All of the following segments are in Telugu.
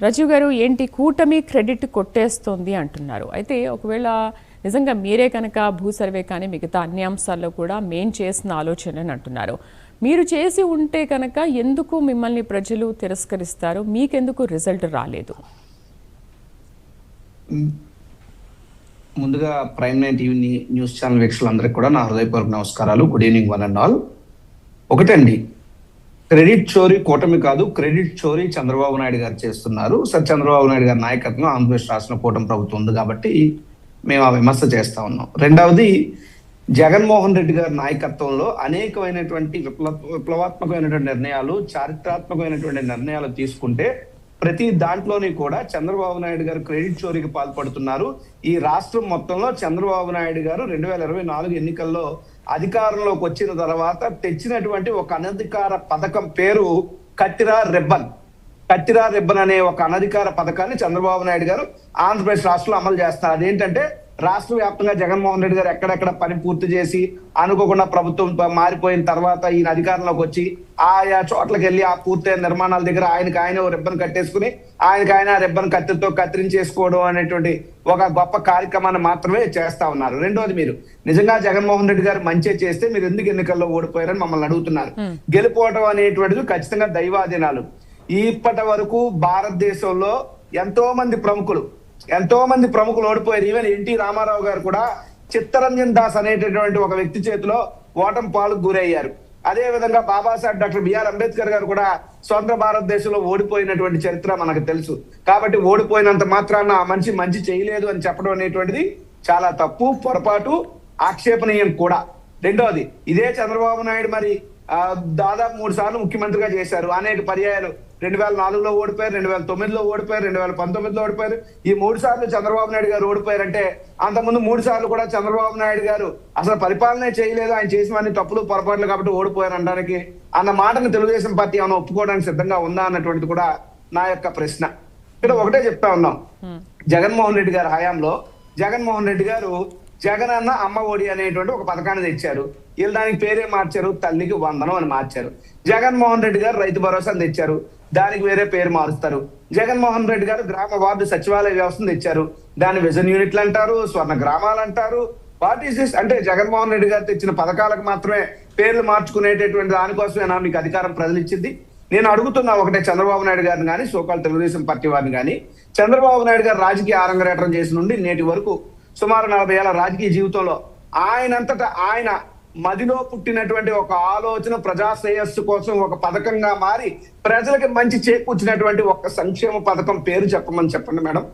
రాజీవ్ గారు, ఏంటి కూటమి క్రెడిట్ కొట్టేస్తోంది అంటున్నారు. అయితే ఒకవేళ నిజంగా మీరే కనుక భూ సర్వే కానీ మిగతా అన్ని అంశాల్లో కూడా మేం చేసిన ఆలోచన అని అంటున్నారు. మీరు చేసి ఉంటే కనుక ఎందుకు మిమ్మల్ని ప్రజలు తిరస్కరిస్తారు? మీకెందుకు రిజల్ట్ రాలేదు? ముందుగా ప్రైమ్ 9 టీవీ న్యూస్ ఛానల్ వీక్షకులందరికీ కూడా నా హృదయపూర్వక నమస్కారాలు. Good evening one and all. ఒకటండి, క్రెడిట్ చోరీ కూటమి కాదు, క్రెడిట్ చోరీ చంద్రబాబు నాయుడు గారు చేస్తున్నారు. సార్, చంద్రబాబు నాయుడు గారి నాయకత్వం ఆంధ్రప్రదేశ్ రాష్ట్ర కూటమి ప్రభుత్వం ఉంది కాబట్టి మేము ఆ విమర్శ చేస్తా ఉన్నాం. రెండవది, జగన్మోహన్ రెడ్డి గారి నాయకత్వంలో అనేకమైనటువంటి విప్లవాత్మకమైనటువంటి నిర్ణయాలు, చారిత్రాత్మకమైనటువంటి నిర్ణయాలు తీసుకుంటే ప్రతి దాంట్లోని కూడా చంద్రబాబు నాయుడు గారు క్రెడిట్ చోరీకి పాల్పడుతున్నారు. ఈ రాష్ట్రం మొత్తంలో చంద్రబాబు నాయుడు గారు 2024 ఎన్నికల్లో అధికారంలోకి వచ్చిన తర్వాత తెచ్చినటువంటి ఒక అనధికార పథకం పేరు కత్తిరా రిబ్బన్. కత్తిరా రిబ్బన్ అనే ఒక అనధికార పథకాన్ని చంద్రబాబు నాయుడు గారు ఆంధ్రప్రదేశ్ రాష్ట్రంలో అమలు చేస్తారు. అదేంటంటే, రాష్ట్ర వ్యాప్తంగా జగన్మోహన్ రెడ్డి గారు ఎక్కడెక్కడ పని పూర్తి చేసి అనుకోకుండా ప్రభుత్వం మారిపోయిన తర్వాత ఈయన అధికారంలోకి వచ్చి ఆయా చోట్లకి వెళ్ళి ఆ పూర్తయిన నిర్మాణాల దగ్గర ఆయన రిబ్బన్ కట్టేసుకుని ఆయన రిబ్బన్ కత్తితో కత్తిరించేసుకోవడం అనేటువంటి ఒక గొప్ప కార్యక్రమాన్ని మాత్రమే చేస్తా ఉన్నారు. రెండోది, మీరు నిజంగా జగన్మోహన్ రెడ్డి గారు మంచి చేస్తే మీరు ఎందుకు ఎన్నికల్లో ఓడిపోయారని మమ్మల్ని అడుగుతున్నారు. గెలిపోవడం అనేటువంటిది ఖచ్చితంగా దైవాధీనాలు. ఇప్పటి వరకు భారతదేశంలో ఎంతో మంది ప్రముఖులు ఓడిపోయారు. ఈవెన్ ఎన్టీ రామారావు గారు కూడా చిత్తరంజన్ దాస్ అనేటటువంటి ఒక వ్యక్తి చేతిలో ఓటమి పాలకు గురయ్యారు. అదే విధంగా బాబాసాహెబ్ డాక్టర్ బిఆర్ అంబేద్కర్ గారు కూడా స్వతంత్ర భారతదేశంలో ఓడిపోయినటువంటి చరిత్ర మనకు తెలుసు. కాబట్టి ఓడిపోయినంత మాత్రాన ఆ మనిషి మంచి చేయలేదు అని చెప్పడం అనేటువంటిది చాలా తప్పు, పొరపాటు, ఆక్షేపణీయం కూడా. రెండోది, ఇదే చంద్రబాబు నాయుడు మరి దాదాపు 3 సార్లు ముఖ్యమంత్రిగా చేశారు. అనేక పర్యాయాలు 2004లో ఓడిపోయారు, 2009లో ఓడిపోయారు, 2019లో ఓడిపోయారు. ఈ 3 సార్లు చంద్రబాబు నాయుడు గారు ఓడిపోయారంటే అంతకుముందు 3 సార్లు కూడా చంద్రబాబు నాయుడు గారు అసలు పరిపాలనే చేయలేదు, ఆయన చేసినవన్నీ తప్పులు పొరపాట్లు కాబట్టి ఓడిపోయారు అనడానికి అన్న మాటను తెలుగుదేశం పార్టీ ఏమైనా ఒప్పుకోవడానికి సిద్ధంగా ఉందా అన్నటువంటిది కూడా నా యొక్క ప్రశ్న. ఇక్కడ ఒకటే చెప్తా ఉన్నాం, జగన్మోహన్ రెడ్డి గారి హయాంలో జగన్మోహన్ రెడ్డి గారు జగనన్న అమ్మ ఒడి అనేటువంటి ఒక పథకాన్ని తెచ్చారు. వీళ్ళు దానికి పేరే మార్చారు, తల్లికి వందనం అని మార్చారు. జగన్మోహన్ రెడ్డి గారు రైతు భరోసాను తెచ్చారు, దానికి వేరే పేరు మారుస్తారు. జగన్మోహన్ రెడ్డి గారు గ్రామ వార్డు సచివాలయ వ్యవస్థను తెచ్చారు, దాని విజన్ యూనిట్లు అంటారు, స్వర్ణ గ్రామాలు అంటారు. What is this? అంటే జగన్మోహన్ రెడ్డి గారు తెచ్చిన పథకాలకు మాత్రమే పేర్లు మార్చుకునేటటువంటి దానికోసమేనా మీకు అధికారం ప్రజలు ఇచ్చింది? నేను అడుగుతున్నా ఒకటే, చంద్రబాబు నాయుడు గారిని కానీ సోకాల్ తెలుగుదేశం పార్టీ వారిని కానీ, చంద్రబాబు నాయుడు గారు రాజకీయ ఆరంగరేటం చేసి నుండి నేటి వరకు సుమారు 40 ఏళ్ల రాజకీయ జీవితంలో ఆయనంతటా ఆయన మదిలో పుట్టినటువంటి ఒక ఆలోచన ప్రజా శ్రేయస్సు కోసం ఒక పథకంగా మారి ప్రజలకి మంచి చేకూర్చినటువంటి ఒక సంక్షేమ పథకం పేరు చెప్పండి మేడం.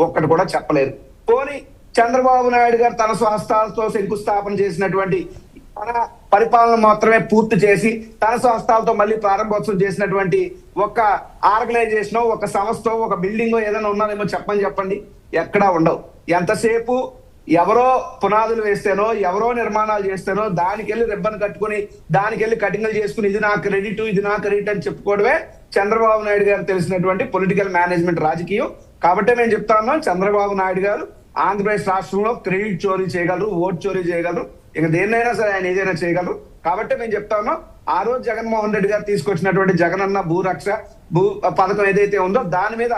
ఒక్కటి కూడా చెప్పలేరు. పోనీ చంద్రబాబు నాయుడు గారు తన స్వహస్తాలతో శంకుస్థాపన చేసినటువంటి తన పరిపాలన మాత్రమే పూర్తి చేసి తన స్వహస్తాలతో మళ్ళీ ప్రారంభోత్సవం చేసినటువంటి ఒక ఆర్గనైజేషన్, ఒక సంస్థ, ఒక బిల్డింగ్ ఏదైనా ఉన్నదేమో చెప్పండి. ఎక్కడా ఉండవు. ఎంతసేపు ఎవరో పునాదులు వేస్తేనో, ఎవరో నిర్మాణాలు చేస్తేనో దానికెళ్ళి రిబ్బన్ కట్టుకుని దానికెళ్ళి కటింగ్లు చేసుకుని ఇది నా క్రెడిట్ అని చెప్పుకోవడమే చంద్రబాబు నాయుడు గారు తెలిసినటువంటి పొలిటికల్ మేనేజ్మెంట్ రాజకీయం. కాబట్టి మేము చెప్తా ఉన్నాం, చంద్రబాబు నాయుడు గారు ఆంధ్రప్రదేశ్ రాష్ట్రంలో క్రెడిట్ చోరీ చేయగలరు, ఓటు చోరీ చేయగలరు, ఇక దేన్నైనా సరే ఆయన ఏదైనా చేయగలరు. కాబట్టి మేము చెప్తా ఉన్నాం, ఆ రోజు జగన్మోహన్ రెడ్డి గారు తీసుకొచ్చినటువంటి జగనన్న భూ పథకం ఏదైతే ఉందో దాని మీద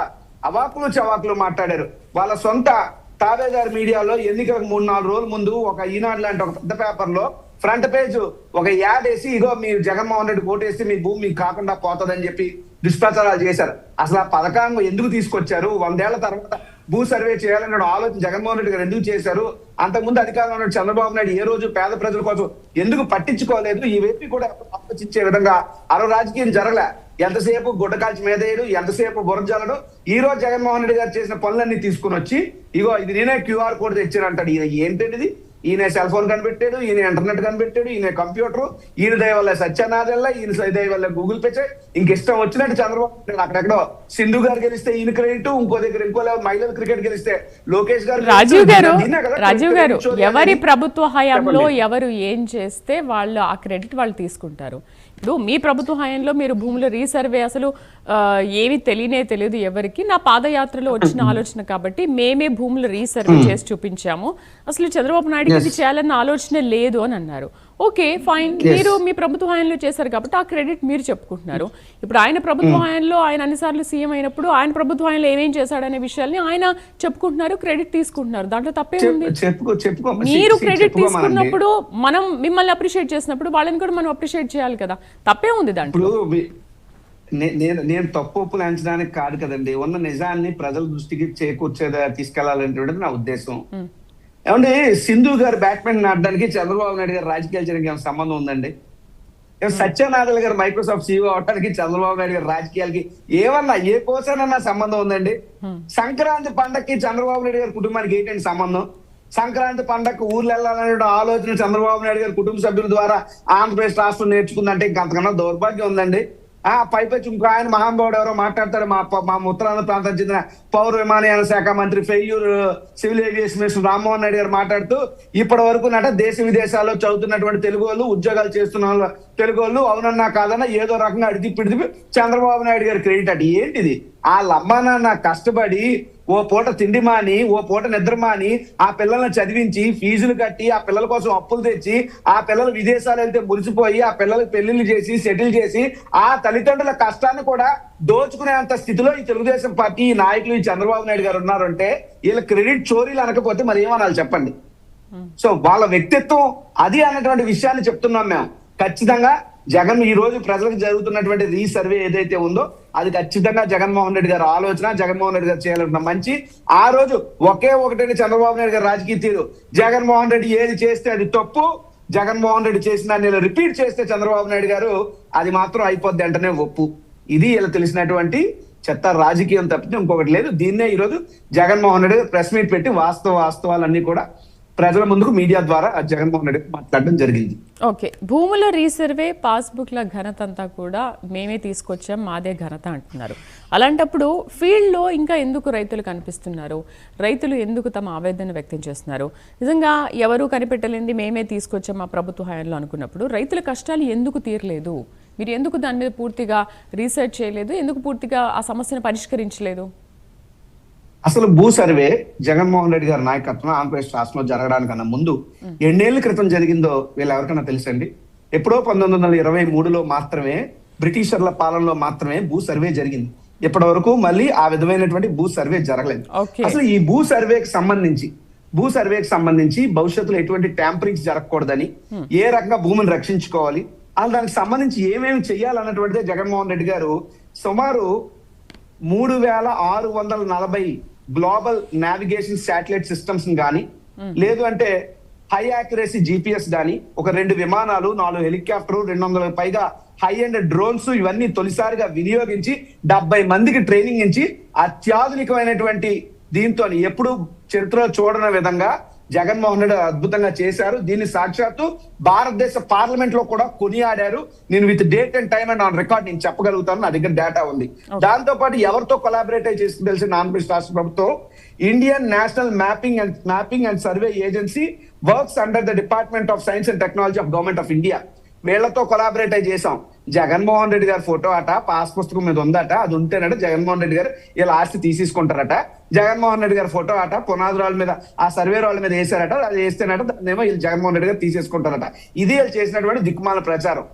అవాకులు చవాకులు మాట్లాడారు. వాళ్ళ సొంత తాబేదారు మీడియాలో ఎన్నికలకు 3-4 రోజుల ముందు ఒక ఈనాడు లాంటి ఒక పెద్ద పేపర్ లో ఫ్రంట్ పేజ్ ఒక యాడ్ వేసి, ఇగో మీరు జగన్మోహన్ రెడ్డి ఓటేస్తే మీ భూమి మీకు కాకుండా పోతుందని చెప్పి దుష్ప్రచారాలు చేశారు. అసలు ఆ పథకాన్ని ఎందుకు తీసుకొచ్చారు? 100 ఏళ్ల తర్వాత భూ సర్వే చేయాలన్న ఆలోచన జగన్మోహన్ రెడ్డి గారు ఎందుకు చేశారు? అంతకుముందు అధికారంలో ఉన్న చంద్రబాబు నాయుడు ఏ రోజు పేద ప్రజల కోసం ఎందుకు పట్టించుకోలేదు? ఈ వ్యక్తి కూడా ఆలోచించే విధంగా రాజకీయం జరగలే. ఎంతసేపు గుడ్డకాల్చి మీదేయడు, ఎంతసేపు బురజల్లడు. ఈ రోజు జగన్మోహన్ రెడ్డి గారు చేసిన పనులన్నీ తీసుకుని వచ్చి, ఇగో ఇది నేనే QR కోడ్ తెచ్చానంటాడు. ఏంటండి ఇది? ఈయన సెల్ ఫోన్ కనిపెట్టాడు, ఈయన ఇంటర్నెట్ కనిపెట్టాడు, ఈయన కంప్యూటర్, ఈయన దయ వల్ల సత్యనాథెల్ల, ఈయన దయ వల్ల గూగుల్ పే చేయి, ఇంకిష్టం వచ్చినట్టు చంద్రబాబు అక్కడెక్కడో సింధు గారు గెలిస్తే ఈయన క్రెడిట్, ఇంకో దగ్గర ఇంకో మహిళలు క్రికెట్ గెలిస్తే లోకేష్ గారు. రాజీవ్ గారు, ఎవరి ప్రభుత్వ హయాంలో ఎవరు ఏం చేస్తే వాళ్ళు ఆ క్రెడిట్ వాళ్ళు తీసుకుంటారు. ఇప్పుడు మీ ప్రభుత్వ హయాంలో మీరు భూముల రీసర్వే అసలు ఏమి తెలియదు ఎవరికి. నా పాదయాత్రలో వచ్చిన ఆలోచన కాబట్టి మేమే భూముల రీసర్వే చేసి చూపించాము. అసలు చంద్రబాబు నాయుడుకి ఇది చేయాలన్న ఆలోచన లేదు అని అన్నారు. ఓకే ఫైన్, మీరు మీ ప్రభుత్వ హయాంలో చేశారు కాబట్టి ఆ క్రెడిట్ మీరు చెప్పుకుంటున్నారు. ఇప్పుడు ఆయన ప్రభుత్వ హయాంలో ఆయన అన్నిసార్లు సీఎం అయినప్పుడు ఆయన ప్రభుత్వ హయాంలో ఏమేం చేశాడనే విషయాల్ని ఆయన చెప్పుకుంటున్నారు, క్రెడిట్ తీసుకుంటున్నారు. దాంట్లో తప్పే ఉంది. మీరు క్రెడిట్ తీసుకున్నప్పుడు మనం మిమ్మల్ని అప్రిషియేట్ చేసినప్పుడు వాళ్ళని కూడా మనం అప్రిషియేట్ చేయాలి కదా, తప్పే ఉంది దాంట్లో. నేను తప్పు ఒప్పులు అంచడానికి కాదు కదండి, ఉన్న నిజాన్ని ప్రజల దృష్టికి చేకూర్చేదా తీసుకెళ్లాలనేటువంటిది నా ఉద్దేశం. ఏమంటే సింధు గారు బ్యాట్స్మెన్ ఆడడానికి చంద్రబాబు నాయుడు గారు రాజకీయాలు చేయడానికి ఏమైనా సంబంధం ఉందండి? సత్యనారాయణ గారు మైక్రోసాఫ్ట్ సీఈఓ అవడానికి చంద్రబాబు నాయుడు గారు రాజకీయాలకి ఏమన్నా ఏ కోసానన్నా సంబంధం ఉందండి? సంక్రాంతి పండగకి చంద్రబాబు నాయుడు గారి కుటుంబానికి ఏంటండి సంబంధం? సంక్రాంతి పండగకు ఊర్లు వెళ్ళాలనే ఆలోచన చంద్రబాబు నాయుడు గారి కుటుంబ సభ్యుల ద్వారా ఆంధ్రప్రదేశ్ రాష్ట్రం నేర్చుకుందంటే ఇంకంతకన్నా దౌర్భాగ్యం ఉందండి. పైపచ్చి ఇంకో ఆయన మహానుభావుడు ఎవరో మాట్లాడతారు, మా ఉత్తరాంధ్ర ప్రాంతం చెందిన పౌర విమానయాన శాఖ మంత్రి failure civil aviation minister Rammohan Reddy గారు మాట్లాడుతూ ఇప్పటి వరకు దేశ విదేశాల్లో చదువుతున్నటువంటి తెలుగు వాళ్ళు, ఉద్యోగాలు చేస్తున్న తెలుగు వాళ్ళు అవునన్నా కాదన్నా ఏదో రకంగా అడిదిప్పి చంద్రబాబు నాయుడు గారి క్రెడిట్ అటు ఏంటిది? ఆ లమ్మానాన్న కష్టపడి ఓ పూట తిండి మాని ఓ పూట నిద్ర మాని ఆ పిల్లల్ని చదివించి ఫీజులు కట్టి ఆ పిల్లల కోసం అప్పులు తెచ్చి ఆ పిల్లలు విదేశాలు వెళ్తే మురిసిపోయి ఆ పిల్లలకు పెళ్లిళ్ళు చేసి సెటిల్ చేసి ఆ తల్లిదండ్రుల కష్టాన్ని కూడా దోచుకునేంత స్థితిలో ఈ తెలుగుదేశం పార్టీ ఈ నాయకులు ఈ చంద్రబాబు నాయుడు గారు ఉన్నారంటే వీళ్ళ క్రెడిట్ చోరీలు అనకపోతే మరి ఏమనాలి చెప్పండి? సో వాళ్ళ వ్యక్తిత్వం అది అన్నటువంటి విషయాన్ని చెప్తున్నాం మేము. ఖచ్చితంగా జగన్ ఈ రోజు ప్రజలకు జరుగుతున్నటువంటి రీసర్వే ఏదైతే ఉందో అది ఖచ్చితంగా జగన్మోహన్ రెడ్డి గారు ఆలోచన, జగన్మోహన్ రెడ్డి గారు చేయాలన్న మంచి. ఆ రోజు ఒకే ఒకటి చంద్రబాబు నాయుడు గారు రాజకీయ తీరు, జగన్మోహన్ రెడ్డి ఏది చేస్తే అది తప్పు, జగన్మోహన్ రెడ్డి చేసిన నేను రిపీట్ చేస్తే చంద్రబాబు నాయుడు గారు అది మాత్రం అయిపోద్ది అంటేనే ఒప్పు. ఇది ఇలా తెలిసినటువంటి చెత్త రాజకీయం తప్పితే ఇంకొకటి లేదు. దీన్నే ఈ రోజు జగన్మోహన్ రెడ్డి గారు ప్రెస్ మీట్ పెట్టి వాస్తవాలన్నీ కూడా ప్రజల ముందుకు మీడియా ద్వారా జగన్మోహన్ రెడ్డి మాట్లాడడం జరిగింది. ఓకే, భూముల రీసర్వే పాస్బుక్ల ఘనత అంతా కూడా మేమే తీసుకొచ్చాం, మాదే ఘనత అంటున్నారు. అలాంటప్పుడు ఫీల్డ్లో ఇంకా ఎందుకు రైతులు కనిపిస్తున్నారు? రైతులు ఎందుకు తమ ఆవేదన వ్యక్తం చేస్తున్నారు? నిజంగా ఎవరు కనిపెట్టలేంది మేమే తీసుకొచ్చాం మా ప్రభుత్వ హయాంలో అనుకున్నప్పుడు రైతుల కష్టాలు ఎందుకు తీరలేదు? మీరు ఎందుకు దాని మీద పూర్తిగా రీసెర్చ్ చేయలేదు? ఎందుకు పూర్తిగా ఆ సమస్యను పరిష్కరించలేదు? అసలు భూ సర్వే జగన్మోహన్ రెడ్డి గారి నాయకత్వం ఆంధ్రప్రదేశ్ రాష్ట్రంలో జరగడానికన్నా ముందు ఎన్నేళ్ల క్రితం జరిగిందో వీళ్ళు ఎవరికైనా తెలుసండి? ఎప్పుడో 1923లో మాత్రమే బ్రిటిషర్ల పాలనలో మాత్రమే భూ సర్వే జరిగింది. ఇప్పటి వరకు మళ్ళీ ఆ విధమైనటువంటి భూ సర్వే జరగలేదు. అసలు ఈ భూ సర్వేకి సంబంధించి భవిష్యత్తులో ఎటువంటి ట్యాంపరింగ్స్ జరగకూడదని, ఏ రకంగా భూమిని రక్షించుకోవాలి, దానికి సంబంధించి ఏమేమి చెయ్యాలన్నటువంటిదే జగన్మోహన్ రెడ్డి గారు సుమారు 3640 గ్లోబల్ నావిగేషన్ శాటిలైట్ సిస్టమ్స్ గానీ, లేదు అంటే హై యాక్యురసీ GPS గానీ, ఒక 2 విమానాలు, 4 హెలికాప్టర్, 200 పైగా హై అండ్ డ్రోన్స్ ఇవన్నీ తొలిసారిగా వినియోగించి 70 మందికి ట్రైనింగ్ ఇచ్చి అత్యాధునికమైనటువంటి దీంతో ఎప్పుడు చరిత్రలో చూడని విధంగా జగన్మోహన్ రెడ్డి అద్భుతంగా చేశారు. దీన్ని సాక్షాత్తు భారతదేశ పార్లమెంట్ లో కూడా కొనియాడారు. నేను with date and time and on record నేను చెప్పగలుగుతాను, నా దగ్గర డేటా ఉంది. దాంతో పాటు ఎవరితో కొలాబరేట్ చేసి తెలిసిన ఆంధ్రప్రదేశ్ రాష్ట్ర ప్రభుత్వం Indian National Mapping and Survey Agency works under the Department of Science and Technology of Government of India. వీళ్లతో కొలాబరేట్ చేసాం. జగన్మోహన్ రెడ్డి గారి ఫోటో అట పాస్ పుస్తకం మీద ఉందట, అది ఉంటేనట జగన్మోహన్ రెడ్డి గారు ఇలా ఆస్తి తీసేసుకుంటారట. జగన్మోహన్ రెడ్డి గారి ఫోటో అట పునాదురాల మీద ఆ సర్వే రాళ్ళ మీద వేసారట, అది వేస్తేనట దాన్నేమో వీళ్ళు జగన్మోహన్ రెడ్డి గారు తీసేసుకుంటారట. ఇది వీళ్ళు చేసినటువంటి దిక్కుమాల ప్రచారం.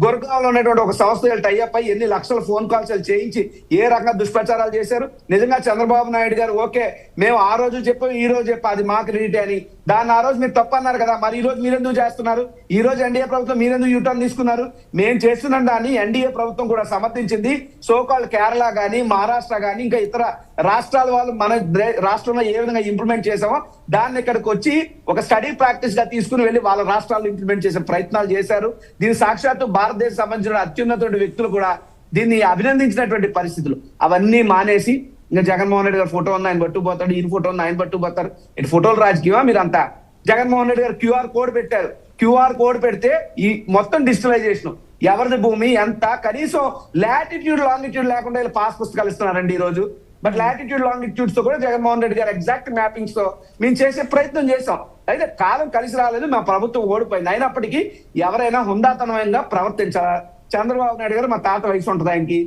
గురగాంలో ఉన్నటువంటి ఒక సంస్థ టైఅప్ అయ్యి ఎన్ని లక్షల ఫోన్ కాల్స్ చేయించి ఏ రకంగా దుష్ప్రచారాలు చేశారు. నిజంగా చంద్రబాబు నాయుడు గారు ఓకే మేము ఆ రోజు చెప్పాం ఈ రోజు చెప్పాం అది మాకు క్రెడిట్ అని, దాన్ని ఆ రోజు మీరు తప్పు అన్నారు కదా, మరి ఈ రోజు మీరెందుకు చేస్తున్నారు? ఈ రోజు ఎన్డీఏ ప్రభుత్వం మీరెందుకు యూటర్న్ తీసుకున్నారు? మేము చేస్తున్నాం దాన్ని ఎన్డీఏ ప్రభుత్వం కూడా సమర్థించింది. సోకాల్ కేరళ గానీ, మహారాష్ట్ర గానీ, ఇంకా ఇతర రాష్ట్రాల వాళ్ళు మన రాష్ట్రంలో ఏ విధంగా ఇంప్లిమెంట్ చేసామో దాన్ని ఇక్కడికి వచ్చి ఒక స్టడీ ప్రాక్టీస్ గా తీసుకుని వెళ్ళి వాళ్ళ రాష్ట్రాల్లో ఇంప్లిమెంట్ చేసే ప్రయత్నాలు చేశారు. దీని సాక్షాత్తు భారతదేశం సంబంధించిన అత్యున్నత వ్యక్తులు కూడా దీన్ని అభినందించినటువంటి పరిస్థితులు. అవన్నీ మానేసి ఇంకా జగన్మోహన్ రెడ్డి గారు ఫోటో ఉంది ఆయన పట్టుకుపోతాడు, ఈయన ఫోటో ఉంది ఆయన పట్టుకుపోతారు. ఇటు ఫోటోలు రాజకీయమా మీరంతా? జగన్మోహన్ రెడ్డి గారు QR కోడ్ పెట్టారు. QR కోడ్ పెడితే ఈ మొత్తం డిజిటలైజేషన్ ఎవరిది భూమి ఎంత, కనీసం లాటిట్యూడ్ లాంగిట్యూడ్ లేకుండా వీళ్ళు పాస్ పుస్తకాలు ఇస్తున్నారండి ఈ రోజు. బట్ లాటిట్యూడ్ లాంగిట్యూడ్స్ తో కూడా జగన్మోహన్ రెడ్డి గారు ఎగ్జాక్ట్ మ్యాపింగ్స్ తో మేము చేసే ప్రయత్నం చేసాం. అయితే కాలం కలిసి రాలేదు, మా ప్రభుత్వం ఓడిపోయింది. అయినప్పటికీ ఎవరైనా హుందాతనంగా ప్రవర్తించాలా? చంద్రబాబు నాయుడు గారు మా తాత వయసు ఉంటుంది ఆయనకి,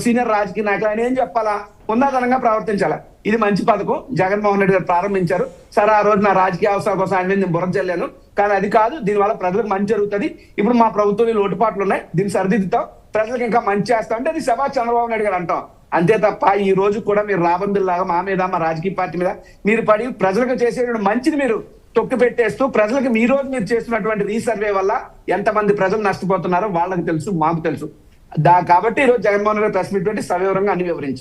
సీనియర్ రాజకీయ నాయకులు ఆయన ఏం చెప్పాలా, ఉన్నతనంగా ప్రవర్తించాలా. ఇది మంచి పథకం జగన్మోహన్ రెడ్డి గారు ప్రారంభించారు. సరే ఆ రోజు నా రాజకీయ అవసరాల కోసం ఆయన మీద నేను బుర్ర చెల్లాను, కానీ అది కాదు, దీనివల్ల ప్రజలకు మంచి జరుగుతుంది. ఇప్పుడు మా ప్రభుత్వం లోటుపాట్లు ఉన్నాయి, దీన్ని సరిదిద్దుతాం, ప్రజలకు ఇంకా మంచి చేస్తాం అంటే అది శభాష్ చంద్రబాబు నాయుడు గారు అంటాం. అంతే తప్ప ఈ రోజు కూడా మీరు రాబందుల్లాగా మా మీద మా రాజకీయ పార్టీ మీద మీరు పడి ప్రజలకు చేసేటువంటి మంచిని మీరు తొక్కి పెట్టేస్తూ ప్రజలకు ఈ రోజు మీరు చేస్తున్నటువంటి రీసర్వే వల్ల ఎంతమంది ప్రజలు నష్టపోతున్నారో వాళ్ళకి తెలుసు, మాకు తెలుసు. కాబట్టి ఈ రోజు జగన్మోహన్ రెడ్డి ప్రెస్ మీట్ పెట్టి సవివరంగా అన్ని వివరించారు.